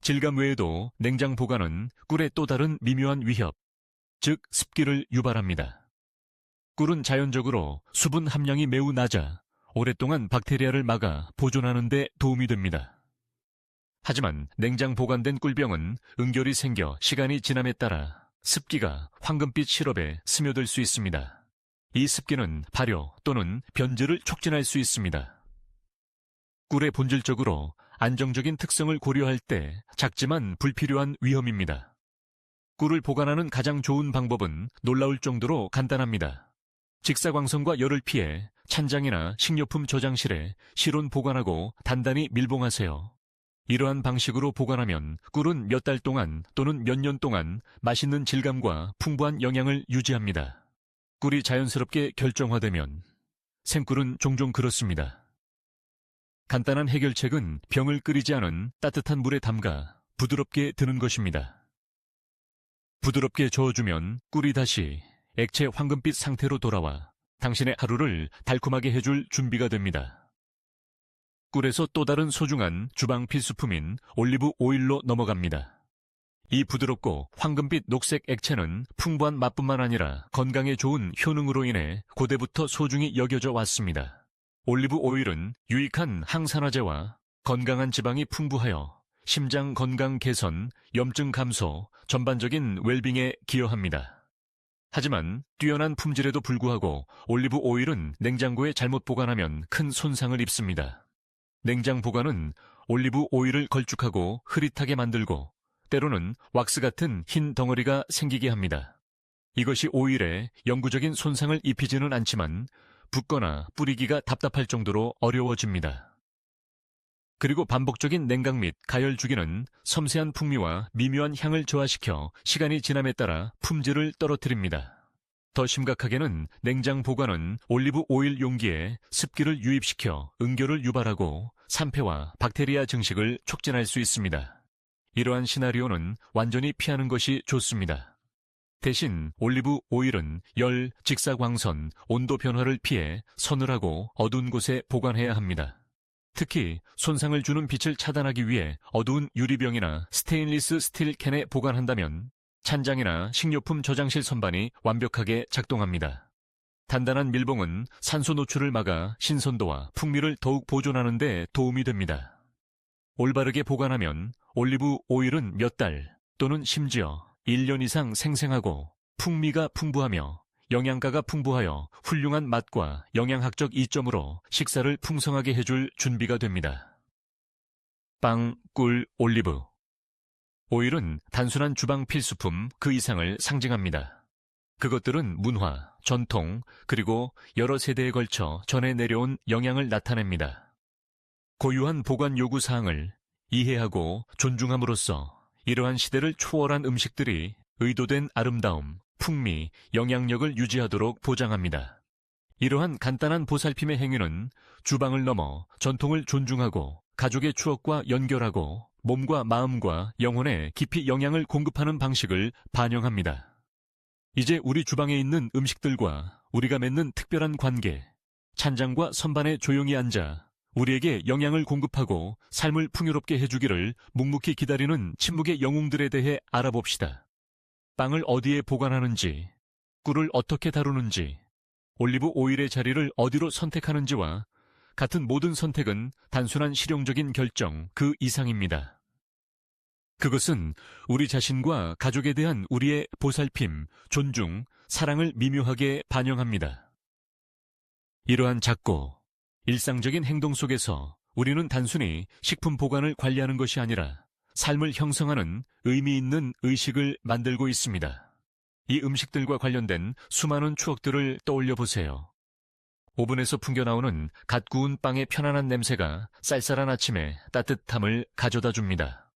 질감 외에도 냉장 보관은 꿀의 또 다른 미묘한 위협, 즉 습기를 유발합니다. 꿀은 자연적으로 수분 함량이 매우 낮아 오랫동안 박테리아를 막아 보존하는 데 도움이 됩니다. 하지만 냉장 보관된 꿀병은 응결이 생겨 시간이 지남에 따라 습기가 황금빛 시럽에 스며들 수 있습니다. 이 습기는 발효 또는 변질을 촉진할 수 있습니다. 꿀의 본질적으로 안정적인 특성을 고려할 때 작지만 불필요한 위험입니다. 꿀을 보관하는 가장 좋은 방법은 놀라울 정도로 간단합니다. 직사광선과 열을 피해 찬장이나 식료품 저장실에 실온 보관하고 단단히 밀봉하세요. 이러한 방식으로 보관하면 꿀은 몇 달 동안 또는 몇 년 동안 맛있는 질감과 풍부한 영양을 유지합니다. 꿀이 자연스럽게 결정화되면 생꿀은 종종 그렇습니다. 간단한 해결책은 병을 끓이지 않은 따뜻한 물에 담가 부드럽게 드는 것입니다. 부드럽게 저어주면 꿀이 다시 액체 황금빛 상태로 돌아와 당신의 하루를 달콤하게 해줄 준비가 됩니다. 꿀에서 또 다른 소중한 주방 필수품인 올리브 오일로 넘어갑니다. 이 부드럽고 황금빛 녹색 액체는 풍부한 맛뿐만 아니라 건강에 좋은 효능으로 인해 고대부터 소중히 여겨져 왔습니다. 올리브 오일은 유익한 항산화제와 건강한 지방이 풍부하여 심장 건강 개선, 염증 감소, 전반적인 웰빙에 기여합니다. 하지만 뛰어난 품질에도 불구하고 올리브 오일은 냉장고에 잘못 보관하면 큰 손상을 입습니다. 냉장 보관은 올리브 오일을 걸쭉하고 흐릿하게 만들고 때로는 왁스 같은 흰 덩어리가 생기게 합니다. 이것이 오일에 영구적인 손상을 입히지는 않지만 붓거나 뿌리기가 답답할 정도로 어려워집니다. 그리고 반복적인 냉각 및 가열 주기는 섬세한 풍미와 미묘한 향을 저하시켜 시간이 지남에 따라 품질을 떨어뜨립니다. 더 심각하게는 냉장 보관은 올리브 오일 용기에 습기를 유입시켜 응결을 유발하고 산패와 박테리아 증식을 촉진할 수 있습니다. 이러한 시나리오는 완전히 피하는 것이 좋습니다. 대신 올리브 오일은 열, 직사광선, 온도 변화를 피해 서늘하고 어두운 곳에 보관해야 합니다. 특히 손상을 주는 빛을 차단하기 위해 어두운 유리병이나 스테인리스 스틸 캔에 보관한다면 찬장이나 식료품 저장실 선반이 완벽하게 작동합니다. 단단한 밀봉은 산소 노출을 막아 신선도와 풍미를 더욱 보존하는 데 도움이 됩니다. 올바르게 보관하면 올리브 오일은 몇 달 또는 심지어 1년 이상 생생하고 풍미가 풍부하며 영양가가 풍부하여 훌륭한 맛과 영양학적 이점으로 식사를 풍성하게 해줄 준비가 됩니다. 빵, 꿀, 올리브. 오일은 단순한 주방 필수품 그 이상을 상징합니다. 그것들은 문화, 전통, 그리고 여러 세대에 걸쳐 전해 내려온 영양을 나타냅니다. 고유한 보관 요구 사항을 이해하고 존중함으로써 이러한 시대를 초월한 음식들이 의도된 아름다움, 풍미, 영향력을 유지하도록 보장합니다. 이러한 간단한 보살핌의 행위는 주방을 넘어 전통을 존중하고 가족의 추억과 연결하고 몸과 마음과 영혼에 깊이 영향을 공급하는 방식을 반영합니다. 이제 우리 주방에 있는 음식들과 우리가 맺는 특별한 관계, 찬장과 선반에 조용히 앉아 우리에게 영양을 공급하고 삶을 풍요롭게 해주기를 묵묵히 기다리는 침묵의 영웅들에 대해 알아봅시다. 빵을 어디에 보관하는지, 꿀을 어떻게 다루는지, 올리브 오일의 자리를 어디로 선택하는지와 같은 모든 선택은 단순한 실용적인 결정 그 이상입니다. 그것은 우리 자신과 가족에 대한 우리의 보살핌, 존중, 사랑을 미묘하게 반영합니다. 이러한 작고 일상적인 행동 속에서 우리는 단순히 식품 보관을 관리하는 것이 아니라 삶을 형성하는 의미 있는 의식을 만들고 있습니다. 이 음식들과 관련된 수많은 추억들을 떠올려 보세요. 오븐에서 풍겨나오는 갓 구운 빵의 편안한 냄새가 쌀쌀한 아침에 따뜻함을 가져다 줍니다.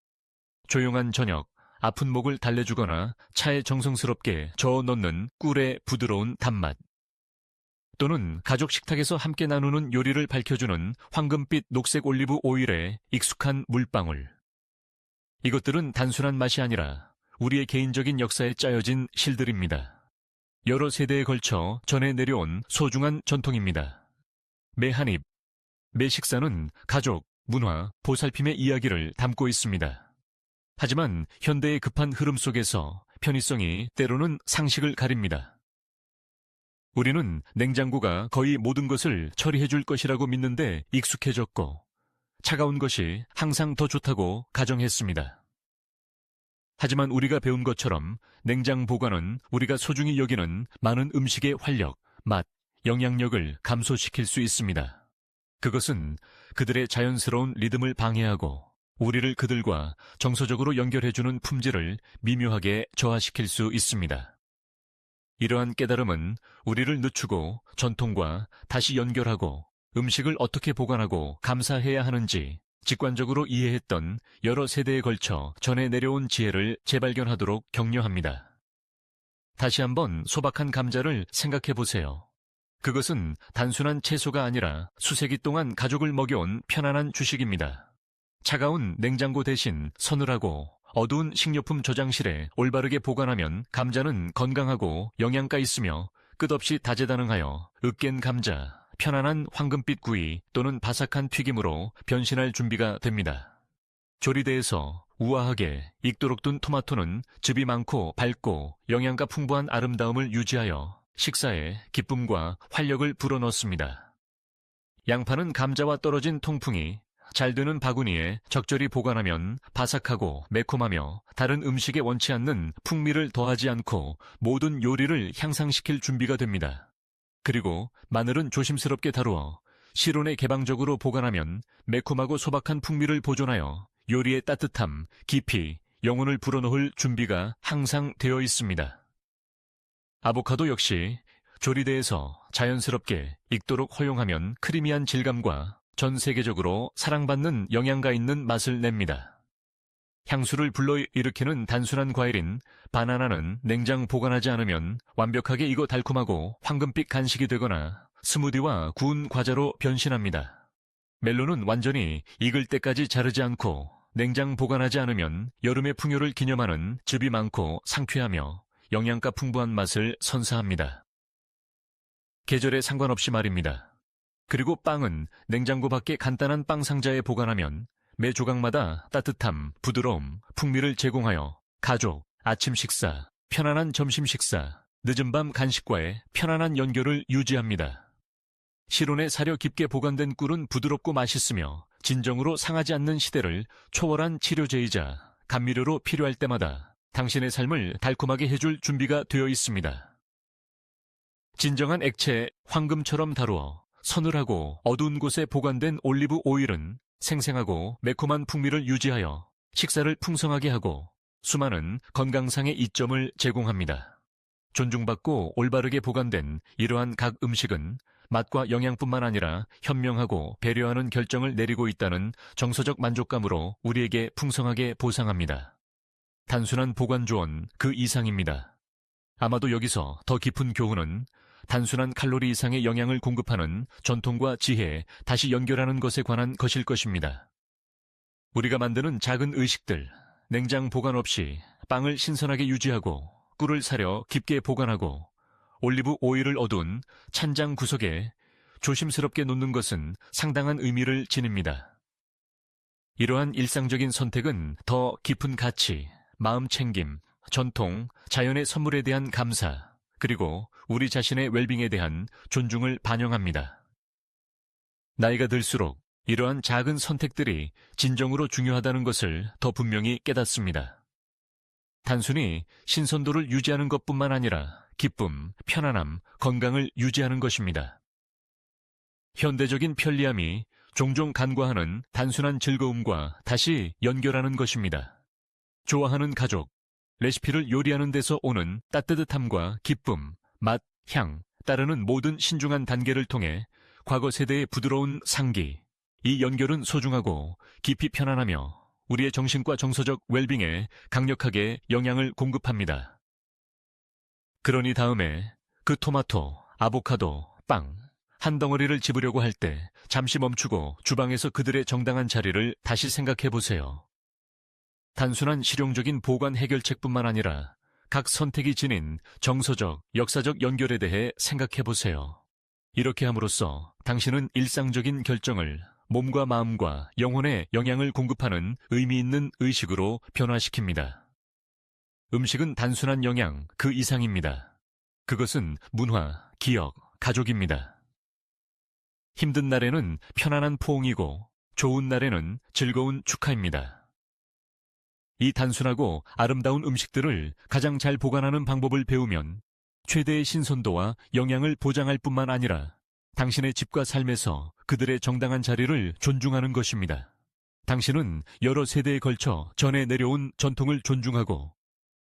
조용한 저녁, 아픈 목을 달래주거나 차에 정성스럽게 저어 넣는 꿀의 부드러운 단맛. 또는 가족 식탁에서 함께 나누는 요리를 밝혀주는 황금빛 녹색 올리브 오일의 익숙한 물방울. 이것들은 단순한 맛이 아니라 우리의 개인적인 역사에 짜여진 실들입니다. 여러 세대에 걸쳐 전해 내려온 소중한 전통입니다. 매 한 입, 매 식사는 가족, 문화, 보살핌의 이야기를 담고 있습니다. 하지만 현대의 급한 흐름 속에서 편의성이 때로는 상식을 가립니다. 우리는 냉장고가 거의 모든 것을 처리해 줄 것이라고 믿는데 익숙해졌고 차가운 것이 항상 더 좋다고 가정했습니다. 하지만 우리가 배운 것처럼 냉장 보관은 우리가 소중히 여기는 많은 음식의 활력, 맛, 영향력을 감소시킬 수 있습니다. 그것은 그들의 자연스러운 리듬을 방해하고 우리를 그들과 정서적으로 연결해주는 품질을 미묘하게 저하시킬 수 있습니다. 이러한 깨달음은 우리를 늦추고 전통과 다시 연결하고 음식을 어떻게 보관하고 감사해야 하는지 직관적으로 이해했던 여러 세대에 걸쳐 전해 내려온 지혜를 재발견하도록 격려합니다. 다시 한번 소박한 감자를 생각해 보세요. 그것은 단순한 채소가 아니라 수세기 동안 가족을 먹여온 편안한 주식입니다. 차가운 냉장고 대신 서늘하고 어두운 식료품 저장실에 올바르게 보관하면 감자는 건강하고 영양가 있으며 끝없이 다재다능하여 으깬 감자, 편안한 황금빛 구이 또는 바삭한 튀김으로 변신할 준비가 됩니다. 조리대에서 우아하게 익도록 둔 토마토는 즙이 많고 밝고 영양가 풍부한 아름다움을 유지하여 식사에 기쁨과 활력을 불어넣습니다. 양파는 감자와 떨어진 통풍이 잘 되는 바구니에 적절히 보관하면 바삭하고 매콤하며 다른 음식에 원치 않는 풍미를 더하지 않고 모든 요리를 향상시킬 준비가 됩니다. 그리고 마늘은 조심스럽게 다루어 실온에 개방적으로 보관하면 매콤하고 소박한 풍미를 보존하여 요리의 따뜻함, 깊이, 영혼을 불어넣을 준비가 항상 되어 있습니다. 아보카도 역시 조리대에서 자연스럽게 익도록 허용하면 크리미한 질감과 전 세계적으로 사랑받는 영양가 있는 맛을 냅니다. 향수를 불러일으키는 단순한 과일인 바나나는 냉장 보관하지 않으면 완벽하게 익어 달콤하고 황금빛 간식이 되거나 스무디와 구운 과자로 변신합니다. 멜론은 완전히 익을 때까지 자르지 않고 냉장 보관하지 않으면 여름의 풍요를 기념하는 즙이 많고 상쾌하며 영양가 풍부한 맛을 선사합니다. 계절에 상관없이 말입니다. 그리고 빵은 냉장고 밖에 간단한 빵 상자에 보관하면 매 조각마다 따뜻함, 부드러움, 풍미를 제공하여 가족, 아침 식사, 편안한 점심 식사, 늦은 밤 간식과의 편안한 연결을 유지합니다. 실온에 사려 깊게 보관된 꿀은 부드럽고 맛있으며 진정으로 상하지 않는 시대를 초월한 치료제이자 감미료로 필요할 때마다 당신의 삶을 달콤하게 해줄 준비가 되어 있습니다. 진정한 액체 황금처럼 다루어 서늘하고 어두운 곳에 보관된 올리브 오일은 생생하고 매콤한 풍미를 유지하여 식사를 풍성하게 하고 수많은 건강상의 이점을 제공합니다. 존중받고 올바르게 보관된 이러한 각 음식은 맛과 영양뿐만 아니라 현명하고 배려하는 결정을 내리고 있다는 정서적 만족감으로 우리에게 풍성하게 보상합니다. 단순한 보관 조언 그 이상입니다. 아마도 여기서 더 깊은 교훈은 단순한 칼로리 이상의 영양을 공급하는 전통과 지혜에 다시 연결하는 것에 관한 것일 것입니다. 우리가 만드는 작은 의식들, 냉장 보관 없이 빵을 신선하게 유지하고 꿀을 사려 깊게 보관하고 올리브 오일을 얻은 찬장 구석에 조심스럽게 놓는 것은 상당한 의미를 지닙니다. 이러한 일상적인 선택은 더 깊은 가치, 마음 챙김, 전통, 자연의 선물에 대한 감사, 그리고 우리 자신의 웰빙에 대한 존중을 반영합니다. 나이가 들수록 이러한 작은 선택들이 진정으로 중요하다는 것을 더 분명히 깨닫습니다. 단순히 신선도를 유지하는 것뿐만 아니라 기쁨, 편안함, 건강을 유지하는 것입니다. 현대적인 편리함이 종종 간과하는 단순한 즐거움과 다시 연결하는 것입니다. 좋아하는 가족, 레시피를 요리하는 데서 오는 따뜻함과 기쁨, 맛, 향, 따르는 모든 신중한 단계를 통해 과거 세대의 부드러운 상기, 이 연결은 소중하고 깊이 편안하며 우리의 정신과 정서적 웰빙에 강력하게 영향을 공급합니다. 그러니 다음에 그 토마토, 아보카도, 빵, 한 덩어리를 집으려고 할 때 잠시 멈추고 주방에서 그들의 정당한 자리를 다시 생각해 보세요. 단순한 실용적인 보관 해결책뿐만 아니라 각 선택이 지닌 정서적, 역사적 연결에 대해 생각해 보세요. 이렇게 함으로써 당신은 일상적인 결정을 몸과 마음과 영혼에 영향을 공급하는 의미 있는 의식으로 변화시킵니다. 음식은 단순한 영양 그 이상입니다. 그것은 문화, 기억, 가족입니다. 힘든 날에는 편안한 포옹이고 좋은 날에는 즐거운 축하입니다. 이 단순하고 아름다운 음식들을 가장 잘 보관하는 방법을 배우면 최대의 신선도와 영양을 보장할 뿐만 아니라 당신의 집과 삶에서 그들의 정당한 자리를 존중하는 것입니다. 당신은 여러 세대에 걸쳐 전해 내려온 전통을 존중하고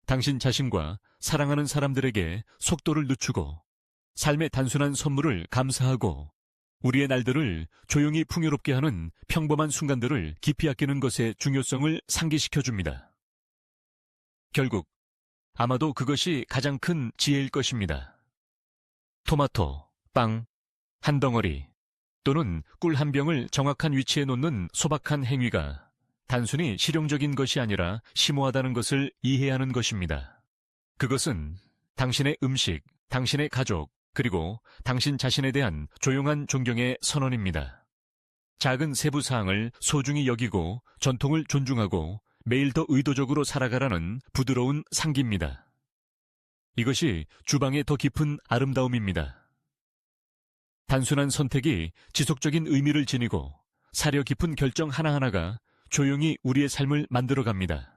당신 자신과 사랑하는 사람들에게 속도를 늦추고 삶의 단순한 선물을 감사하고 우리의 날들을 조용히 풍요롭게 하는 평범한 순간들을 깊이 아끼는 것의 중요성을 상기시켜 줍니다. 결국 아마도 그것이 가장 큰 지혜일 것입니다. 토마토, 빵, 한 덩어리 또는 꿀 한 병을 정확한 위치에 놓는 소박한 행위가 단순히 실용적인 것이 아니라 심오하다는 것을 이해해야 하는 것입니다. 그것은 당신의 음식, 당신의 가족, 그리고 당신 자신에 대한 조용한 존경의 선언입니다. 작은 세부 사항을 소중히 여기고 전통을 존중하고 매일 더 의도적으로 살아가라는 부드러운 상기입니다. 이것이 주방의 더 깊은 아름다움입니다. 단순한 선택이 지속적인 의미를 지니고 사려 깊은 결정 하나하나가 조용히 우리의 삶을 만들어갑니다.